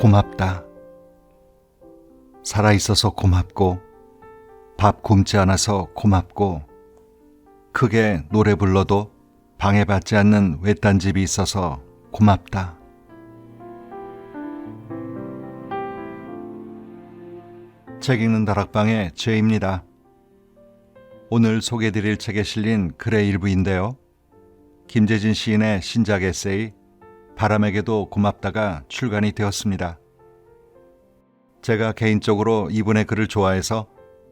고맙다. 살아있어서 고맙고, 밥 굶지 않아서 고맙고, 크게 노래 불러도 방해받지 않는 외딴 집이 있어서 고맙다. 책 읽는 다락방의 죄입니다. 오늘 소개해드릴 책에 실린 글의 일부인데요. 김재진 시인의 신작 에세이 바람에게도 고맙다가 출간이 되었습니다. 제가 개인적으로 이분의 글을 좋아해서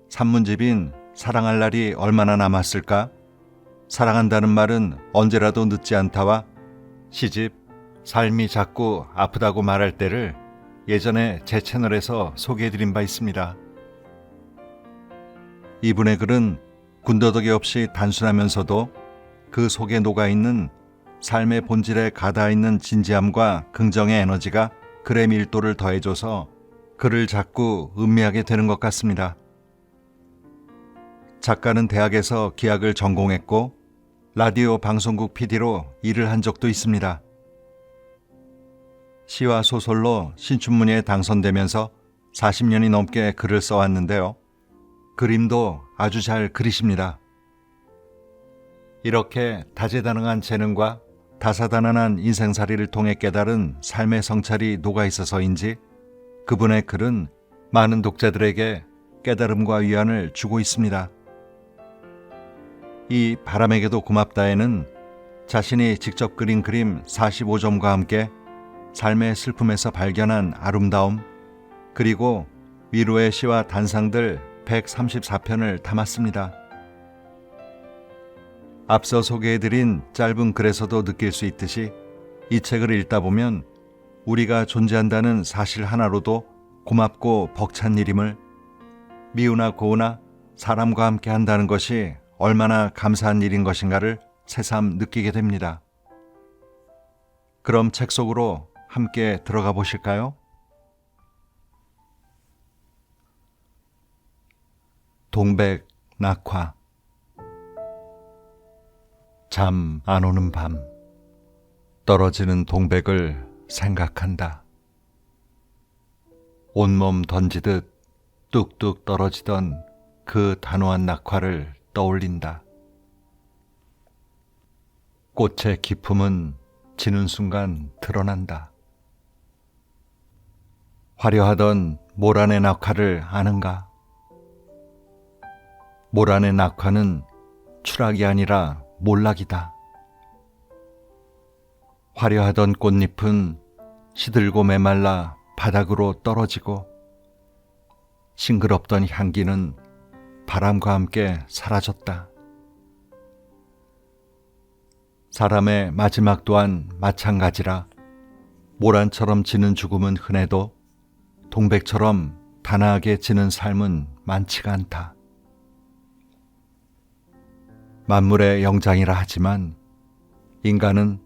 산문집인 사랑할 날이 얼마나 남았을까? 사랑한다는 말은 언제라도 늦지 않다와 시집 삶이 자꾸 아프다고 말할 때를 예전에 제 채널에서 소개해드린 바 있습니다. 이분의 글은 군더더기 없이 단순하면서도 그 속에 녹아있는 삶의 본질에 가다있는 진지함과 긍정의 에너지가 글의 밀도를 더해줘서 글을 자꾸 음미하게 되는 것 같습니다. 작가는 대학에서 기학을 전공했고 라디오 방송국 PD로 일을 한 적도 있습니다. 시와 소설로 신춘문예에 당선되면서 40년이 넘게 글을 써왔는데요. 그림도 아주 잘 그리십니다. 이렇게 다재다능한 재능과 다사다난한 인생살이를 통해 깨달은 삶의 성찰이 녹아있어서인지 그분의 글은 많은 독자들에게 깨달음과 위안을 주고 있습니다. 이 바람에게도 고맙다에는 자신이 직접 그린 그림 45점과 함께 삶의 슬픔에서 발견한 아름다움, 그리고 위로의 시와 단상들 134편을 담았습니다. 앞서 소개해드린 짧은 글에서도 느낄 수 있듯이 이 책을 읽다 보면 우리가 존재한다는 사실 하나로도 고맙고 벅찬 일임을, 미우나 고우나 사람과 함께 한다는 것이 얼마나 감사한 일인 것인가를 새삼 느끼게 됩니다. 그럼 책 속으로 함께 들어가 보실까요? 동백 낙화. 잠 안 오는 밤, 떨어지는 동백을 생각한다. 온몸 던지듯 뚝뚝 떨어지던 그 단호한 낙화를 떠올린다. 꽃의 기품은 지는 순간 드러난다. 화려하던 모란의 낙화를 아는가? 모란의 낙화는 추락이 아니라 몰락이다. 화려하던 꽃잎은 시들고 메말라 바닥으로 떨어지고 싱그럽던 향기는 바람과 함께 사라졌다. 사람의 마지막 또한 마찬가지라 모란처럼 지는 죽음은 흔해도 동백처럼 단아하게 지는 삶은 많지가 않다. 만물의 영장이라 하지만 인간은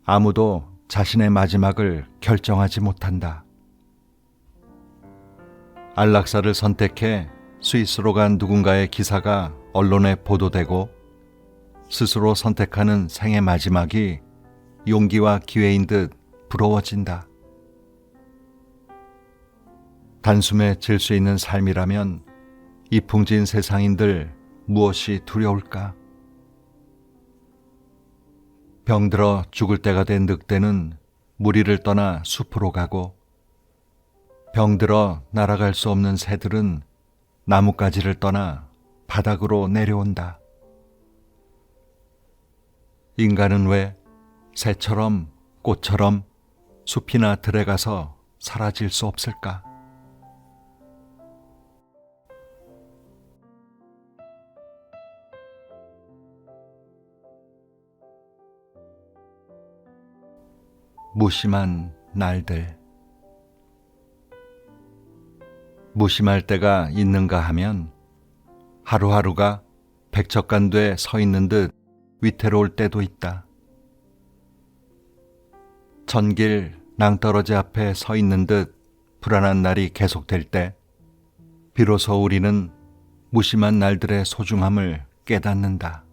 아무도 자신의 마지막을 결정하지 못한다. 안락사를 선택해 스위스로 간 누군가의 기사가 언론에 보도되고 스스로 선택하는 생의 마지막이 용기와 기회인 듯 부러워진다. 단숨에 질 수 있는 삶이라면 이풍진 세상인들 무엇이 두려울까? 병들어 죽을 때가 된 늑대는 무리를 떠나 숲으로 가고 병들어 날아갈 수 없는 새들은 나뭇가지를 떠나 바닥으로 내려온다. 인간은 왜 새처럼 꽃처럼 숲이나 들에 가서 사라질 수 없을까? 무심한 날들. 무심할 때가 있는가 하면 하루하루가 백척간도에 서 있는 듯 위태로울 때도 있다. 천길 낭떠러지 앞에 서 있는 듯 불안한 날이 계속될 때 비로소 우리는 무심한 날들의 소중함을 깨닫는다.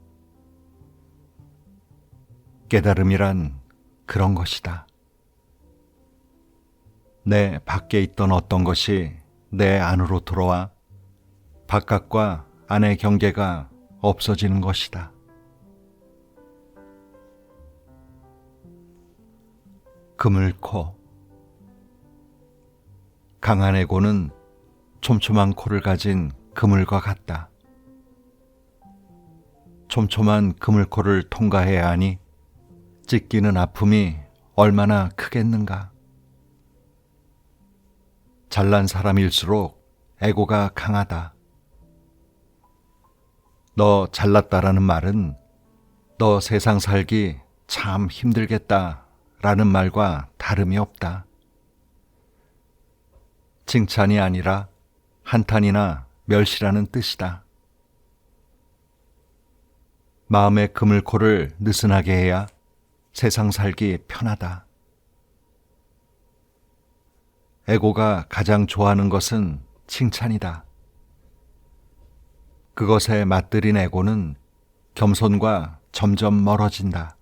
깨달음이란 그런 것이다. 내 밖에 있던 어떤 것이 내 안으로 들어와 바깥과 안의 경계가 없어지는 것이다. 그물코. 강한 에고는 촘촘한 코를 가진 그물과 같다. 촘촘한 그물코를 통과해야 하니 찢기는 아픔이 얼마나 크겠는가. 잘난 사람일수록 에고가 강하다. 너 잘났다라는 말은 너 세상 살기 참 힘들겠다 라는 말과 다름이 없다. 칭찬이 아니라 한탄이나 멸시라는 뜻이다. 마음의 그물코를 느슨하게 해야 세상 살기 편하다. 에고가 가장 좋아하는 것은 칭찬이다. 그것에 맞들인 에고는 겸손과 점점 멀어진다.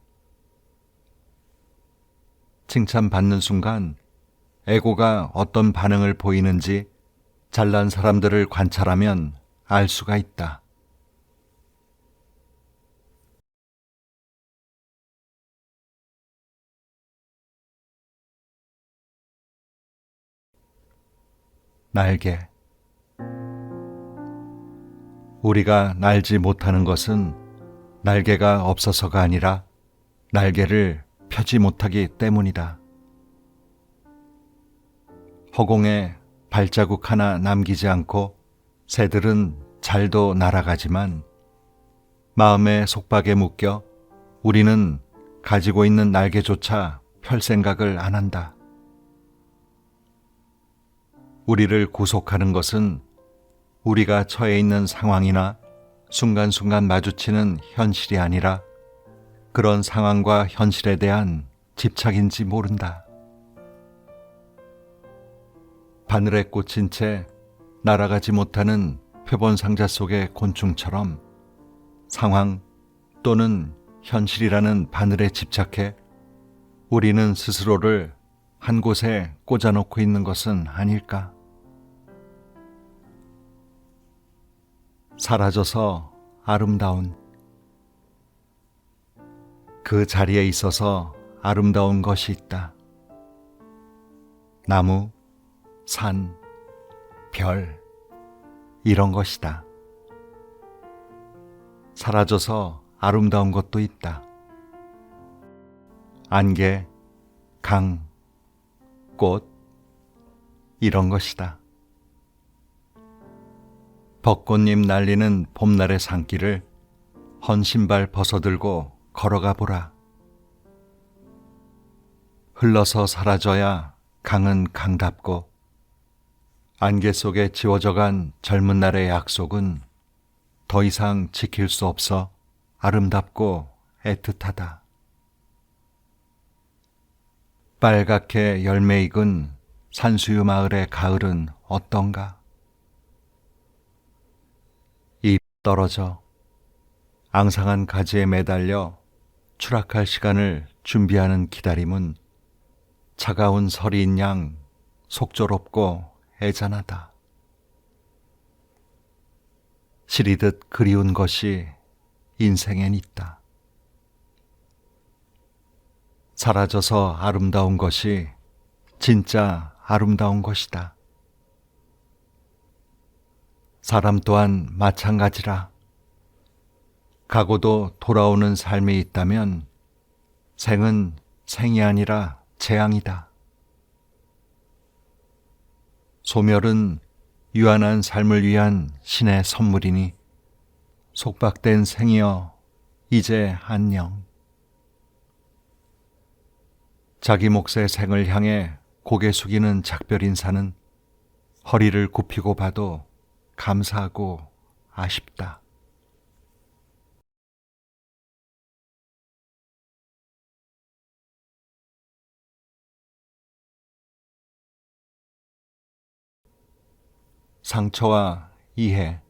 칭찬받는 순간 에고가 어떤 반응을 보이는지 잘난 사람들을 관찰하면 알 수가 있다. 날개. 우리가 날지 못하는 것은 날개가 없어서가 아니라 날개를 펴지 못하기 때문이다. 허공에 발자국 하나 남기지 않고 새들은 잘도 날아가지만 마음의 속박에 묶여 우리는 가지고 있는 날개조차 펼 생각을 안 한다. 우리를 구속하는 것은 우리가 처해 있는 상황이나 순간순간 마주치는 현실이 아니라 그런 상황과 현실에 대한 집착인지 모른다. 바늘에 꽂힌 채 날아가지 못하는 표본상자 속의 곤충처럼 상황 또는 현실이라는 바늘에 집착해 우리는 스스로를 한 곳에 꽂아놓고 있는 것은 아닐까? 사라져서 아름다운. 그 자리에 있어서 아름다운 것이 있다. 나무, 산, 별, 이런 것이다. 사라져서 아름다운 것도 있다. 안개, 강, 꽃, 이런 것이다. 벚꽃잎 날리는 봄날의 산길을 헌 신발 벗어들고 걸어가 보라. 흘러서 사라져야 강은 강답고 안개 속에 지워져간 젊은 날의 약속은 더 이상 지킬 수 없어 아름답고 애틋하다. 빨갛게 열매 익은 산수유 마을의 가을은 어떤가? 잎 떨어져 앙상한 가지에 매달려 추락할 시간을 준비하는 기다림은 차가운 설이인 양 속절없고 애잔하다. 시리듯 그리운 것이 인생엔 있다. 사라져서 아름다운 것이 진짜 아름다운 것이다. 사람 또한 마찬가지라. 가고도 돌아오는 삶이 있다면 생은 생이 아니라 재앙이다. 소멸은 유한한 삶을 위한 신의 선물이니 속박된 생이여 이제 안녕. 자기 몫의 생을 향해 고개 숙이는 작별 인사는 허리를 굽히고 봐도 감사하고 아쉽다. 상처와 이해.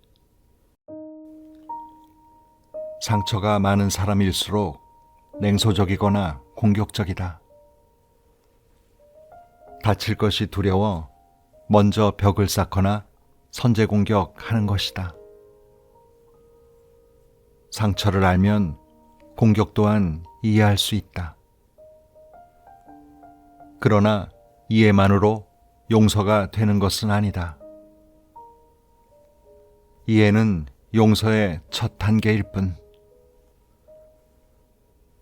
상처가 많은 사람일수록 냉소적이거나 공격적이다. 다칠 것이 두려워 먼저 벽을 쌓거나 선제 공격하는 것이다. 상처를 알면 공격 또한 이해할 수 있다. 그러나 이해만으로 용서가 되는 것은 아니다. 이해는 용서의 첫 단계일 뿐.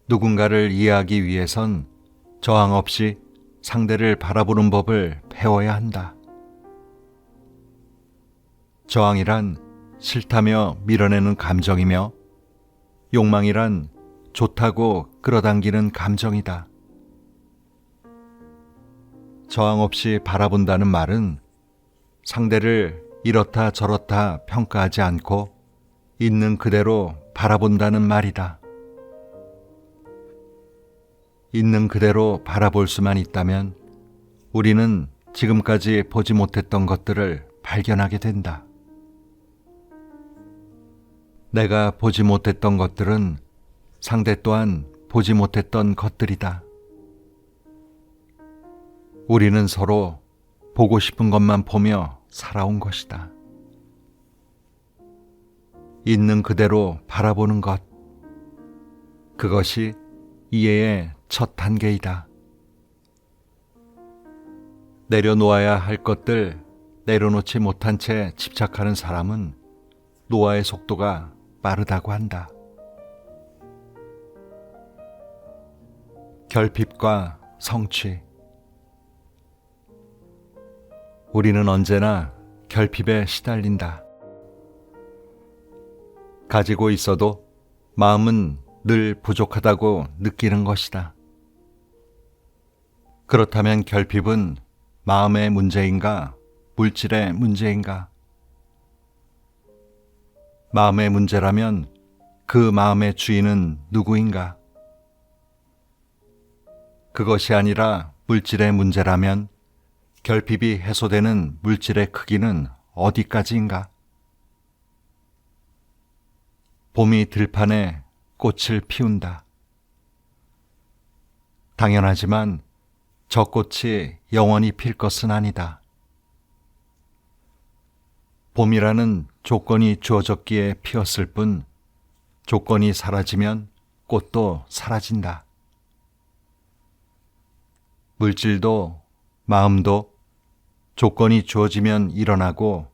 누군가를 이해하기 위해선 저항 없이 상대를 바라보는 법을 배워야 한다. 저항이란 싫다며 밀어내는 감정이며 욕망이란 좋다고 끌어당기는 감정이다. 저항 없이 바라본다는 말은 상대를 이렇다 저렇다 평가하지 않고 있는 그대로 바라본다는 말이다. 있는 그대로 바라볼 수만 있다면 우리는 지금까지 보지 못했던 것들을 발견하게 된다. 내가 보지 못했던 것들은 상대 또한 보지 못했던 것들이다. 우리는 서로 보고 싶은 것만 보며 살아온 것이다. 있는 그대로 바라보는 것, 그것이 이해의 첫 단계이다. 내려놓아야 할 것들 내려놓지 못한 채 집착하는 사람은 노화의 속도가 빠르다고 한다. 결핍과 성취. 우리는 언제나 결핍에 시달린다. 가지고 있어도 마음은 늘 부족하다고 느끼는 것이다. 그렇다면 결핍은 마음의 문제인가, 물질의 문제인가? 마음의 문제라면 그 마음의 주인은 누구인가? 그것이 아니라 물질의 문제라면 결핍이 해소되는 물질의 크기는 어디까지인가? 봄이 들판에 꽃을 피운다. 당연하지만 저 꽃이 영원히 필 것은 아니다. 봄이라는 조건이 주어졌기에 피었을 뿐 조건이 사라지면 꽃도 사라진다. 물질도 마음도 조건이 주어지면 일어나고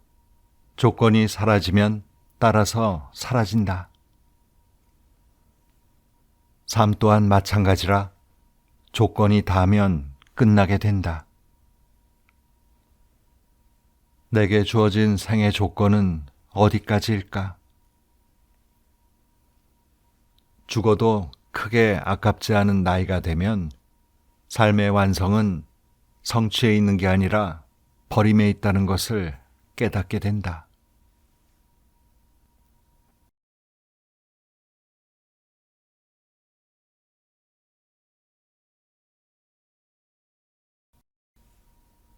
조건이 사라지면 따라서 사라진다. 삶 또한 마찬가지라 조건이 닿으면 끝나게 된다. 내게 주어진 생의 조건은 어디까지일까? 죽어도 크게 아깝지 않은 나이가 되면 삶의 완성은 성취에 있는 게 아니라 버림에 있다는 것을 깨닫게 된다.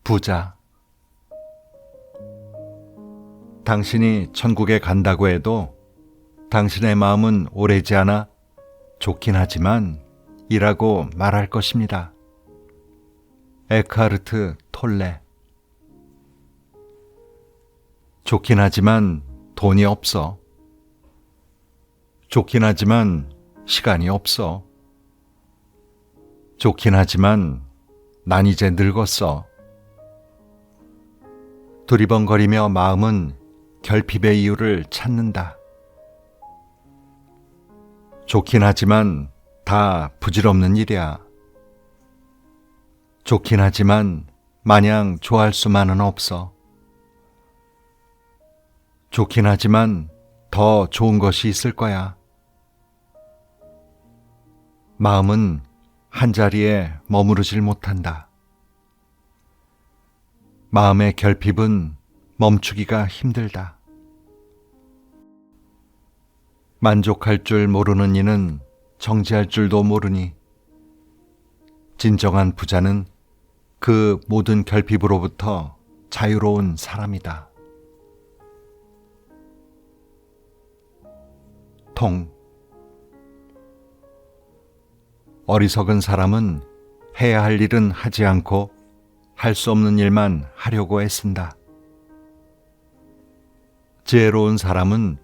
부자. 당신이 천국에 간다고 해도 당신의 마음은 오래지 않아 좋긴 하지만 이라고 말할 것입니다. 에크하르트 톨레. 좋긴 하지만 돈이 없어. 좋긴 하지만 시간이 없어. 좋긴 하지만 난 이제 늙었어. 두리번거리며 마음은 결핍의 이유를 찾는다. 좋긴 하지만 다 부질없는 일이야. 좋긴 하지만 마냥 좋아할 수만은 없어. 좋긴 하지만 더 좋은 것이 있을 거야. 마음은 한자리에 머무르질 못한다. 마음의 결핍은 멈추기가 힘들다. 만족할 줄 모르는 이는 정지할 줄도 모르니 진정한 부자는 그 모든 결핍으로부터 자유로운 사람이다. 통. 어리석은 사람은 해야 할 일은 하지 않고 할 수 없는 일만 하려고 애쓴다. 지혜로운 사람은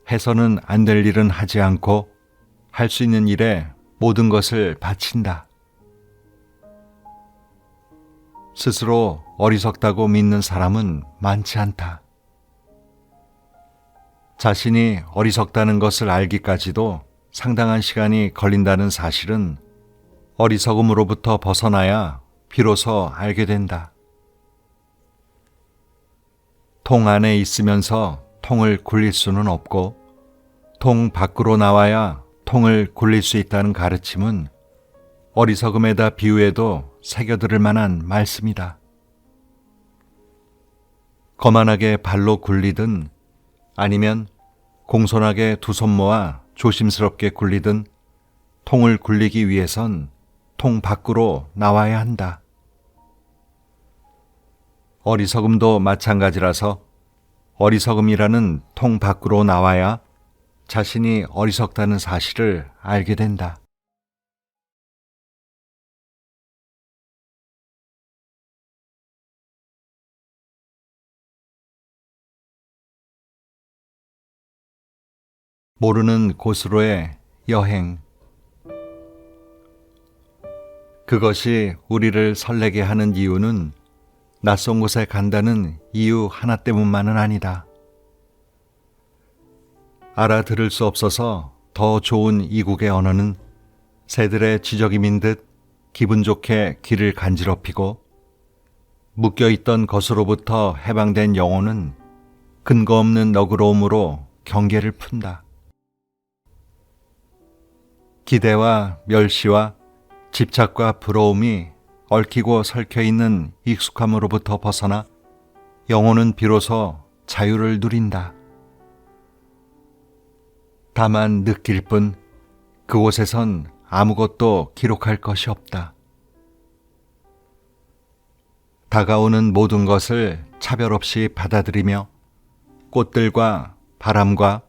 해서는 안 될 일은 하지 않고 할 수 있는 일에 모든 것을 바친다. 스스로 어리석다고 믿는 사람은 많지 않다. 자신이 어리석다는 것을 알기까지도 상당한 시간이 걸린다는 사실은 어리석음으로부터 벗어나야 비로소 알게 된다. 통 안에 있으면서 통을 굴릴 수는 없고 통 밖으로 나와야 통을 굴릴 수 있다는 가르침은 어리석음에다 비유해도 새겨들을 만한 말씀이다. 거만하게 발로 굴리든 아니면 공손하게 두 손 모아 조심스럽게 굴리든 통을 굴리기 위해선 통 밖으로 나와야 한다. 어리석음도 마찬가지라서 어리석음이라는 통 밖으로 나와야 자신이 어리석다는 사실을 알게 된다. 모르는 곳으로의 여행. 그것이 우리를 설레게 하는 이유는 낯선 곳에 간다는 이유 하나 때문만은 아니다. 알아들을 수 없어서 더 좋은 이국의 언어는 새들의 지저귀민 듯 기분 좋게 귀를 간지럽히고 묶여있던 것으로부터 해방된 영혼은 근거 없는 너그러움으로 경계를 푼다. 기대와 멸시와 집착과 부러움이 얽히고 설켜 있는 익숙함으로부터 벗어나 영혼은 비로소 자유를 누린다. 다만 느낄 뿐 그곳에선 아무것도 기록할 것이 없다. 다가오는 모든 것을 차별 없이 받아들이며 꽃들과 바람과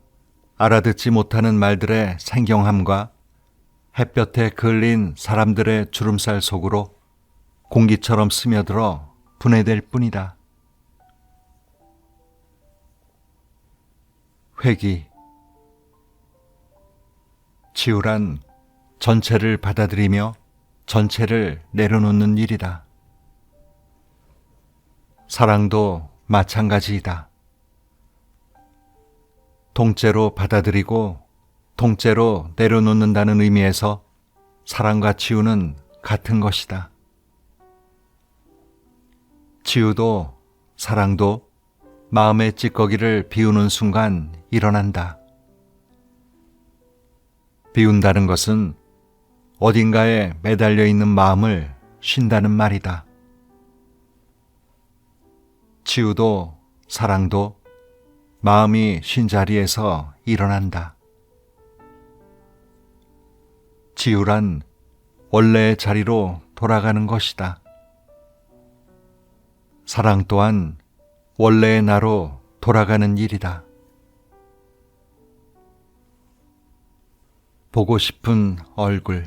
알아듣지 못하는 말들의 생경함과 햇볕에 그을린 사람들의 주름살 속으로 공기처럼 스며들어 분해될 뿐이다. 회귀. 치유란 전체를 받아들이며 전체를 내려놓는 일이다. 사랑도 마찬가지이다. 통째로 받아들이고 통째로 내려놓는다는 의미에서 사랑과 치유는 같은 것이다. 치유도 사랑도 마음의 찌꺼기를 비우는 순간 일어난다. 비운다는 것은 어딘가에 매달려 있는 마음을 쉰다는 말이다. 치유도 사랑도 마음이 쉰 자리에서 일어난다. 치유란 원래의 자리로 돌아가는 것이다. 사랑 또한 원래의 나로 돌아가는 일이다. 보고 싶은 얼굴.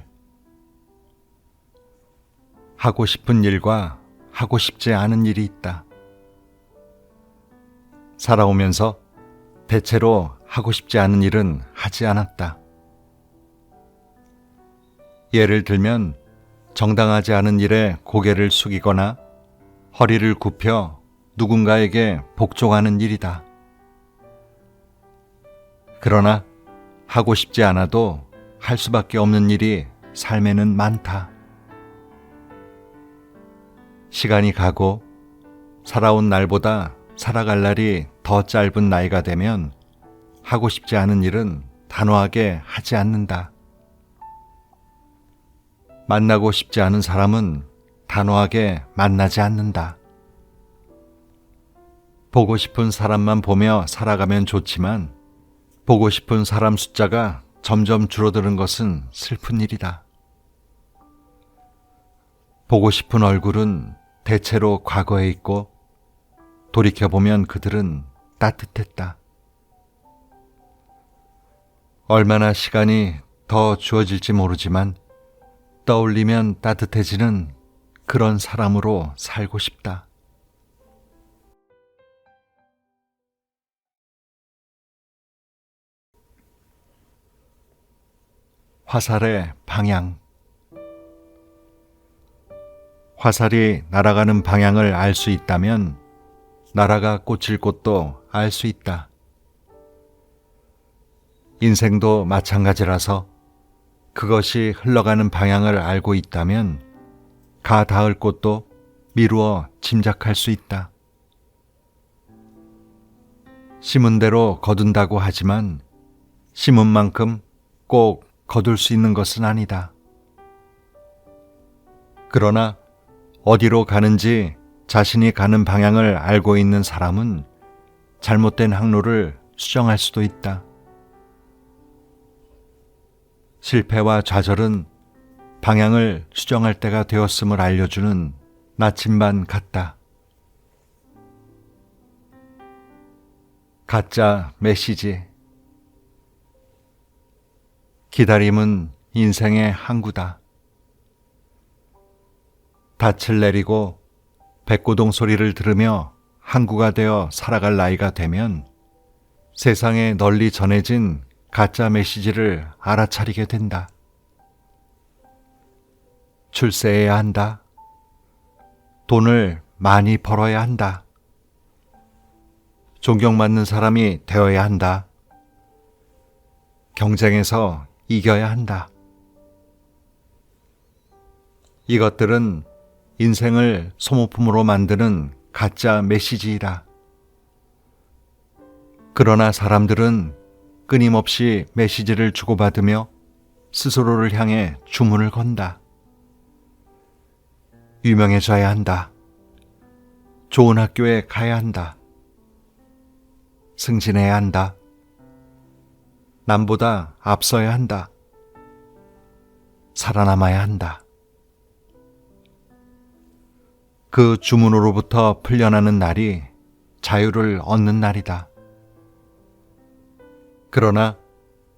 하고 싶은 일과 하고 싶지 않은 일이 있다. 살아오면서 대체로 하고 싶지 않은 일은 하지 않았다. 예를 들면 정당하지 않은 일에 고개를 숙이거나 허리를 굽혀 누군가에게 복종하는 일이다. 그러나 하고 싶지 않아도 할 수밖에 없는 일이 삶에는 많다. 시간이 가고 살아온 날보다 살아갈 날이 더 짧은 나이가 되면 하고 싶지 않은 일은 단호하게 하지 않는다. 만나고 싶지 않은 사람은 단호하게 만나지 않는다. 보고 싶은 사람만 보며 살아가면 좋지만 보고 싶은 사람 숫자가 점점 줄어드는 것은 슬픈 일이다. 보고 싶은 얼굴은 대체로 과거에 있고 돌이켜보면 그들은 따뜻했다. 얼마나 시간이 더 주어질지 모르지만 떠올리면 따뜻해지는 그런 사람으로 살고 싶다. 화살의 방향. 화살이 날아가는 방향을 알 수 있다면 나라가 꽂힐 곳도 알 수 있다. 인생도 마찬가지라서 그것이 흘러가는 방향을 알고 있다면 가 닿을 곳도 미루어 짐작할 수 있다. 심은 대로 거둔다고 하지만 심은 만큼 꼭 거둘 수 있는 것은 아니다. 그러나 어디로 가는지 자신이 가는 방향을 알고 있는 사람은 잘못된 항로를 수정할 수도 있다. 실패와 좌절은 방향을 수정할 때가 되었음을 알려주는 나침반 같다. 가짜 메시지. 기다림은 인생의 항구다. 닻을 내리고 백고동 소리를 들으며 항구가 되어 살아갈 나이가 되면 세상에 널리 전해진 가짜 메시지를 알아차리게 된다. 출세해야 한다. 돈을 많이 벌어야 한다. 존경받는 사람이 되어야 한다. 경쟁에서 이겨야 한다. 이것들은 인생을 소모품으로 만드는 가짜 메시지이다. 그러나 사람들은 끊임없이 메시지를 주고받으며 스스로를 향해 주문을 건다. 유명해져야 한다. 좋은 학교에 가야 한다. 승진해야 한다. 남보다 앞서야 한다. 살아남아야 한다. 그 주문으로부터 풀려나는 날이 자유를 얻는 날이다. 그러나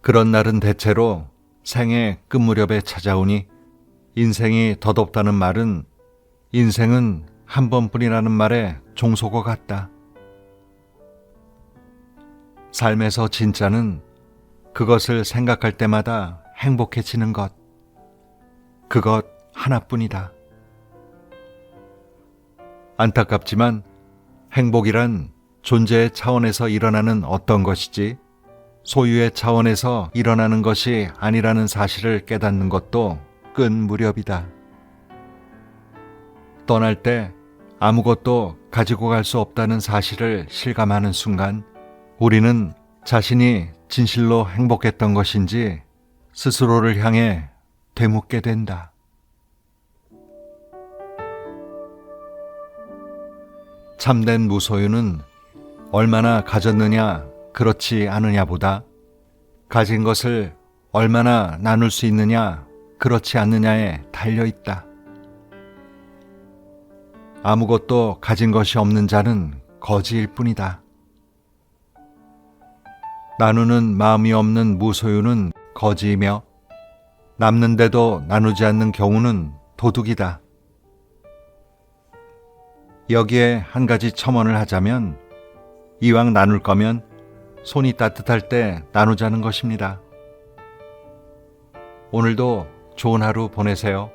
그런 날은 대체로 생의 끝무렵에 찾아오니 인생이 덧없다는 말은 인생은 한 번뿐이라는 말에 종속어 같다. 삶에서 진짜는 그것을 생각할 때마다 행복해지는 것, 그것 하나뿐이다. 안타깝지만 행복이란 존재의 차원에서 일어나는 어떤 것이지 소유의 차원에서 일어나는 것이 아니라는 사실을 깨닫는 것도 끈 무렵이다. 떠날 때 아무것도 가지고 갈 수 없다는 사실을 실감하는 순간 우리는 자신이 진실로 행복했던 것인지 스스로를 향해 되묻게 된다. 참된 무소유는 얼마나 가졌느냐 그렇지 않느냐보다 가진 것을 얼마나 나눌 수 있느냐 그렇지 않느냐에 달려있다. 아무것도 가진 것이 없는 자는 거지일 뿐이다. 나누는 마음이 없는 무소유는 거지이며 남는데도 나누지 않는 경우는 도둑이다. 여기에 한 가지 첨언을 하자면 이왕 나눌 거면 손이 따뜻할 때 나누자는 것입니다. 오늘도 좋은 하루 보내세요.